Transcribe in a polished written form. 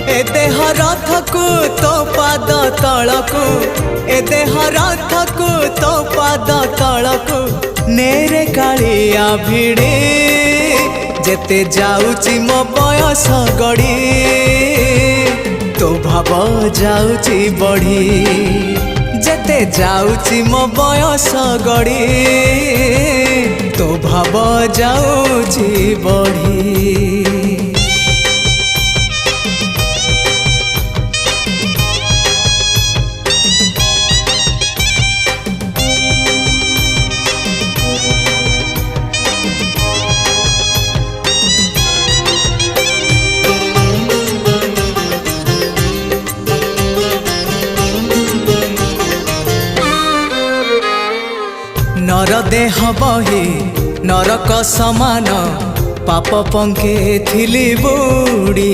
ए देह रथकु तो पाद तलकु ए देह रथकु तो पाद तलकु नेरे कालिया भिड़े जेते जाउची मो बयस गड़ी तो भाव जाउची बढ़ी जेते जाउची मो बयस गड़ी तो भाव जाउची बढ़ी। नर देह बही नरक समान पाप पंखे थिली बुड़ी।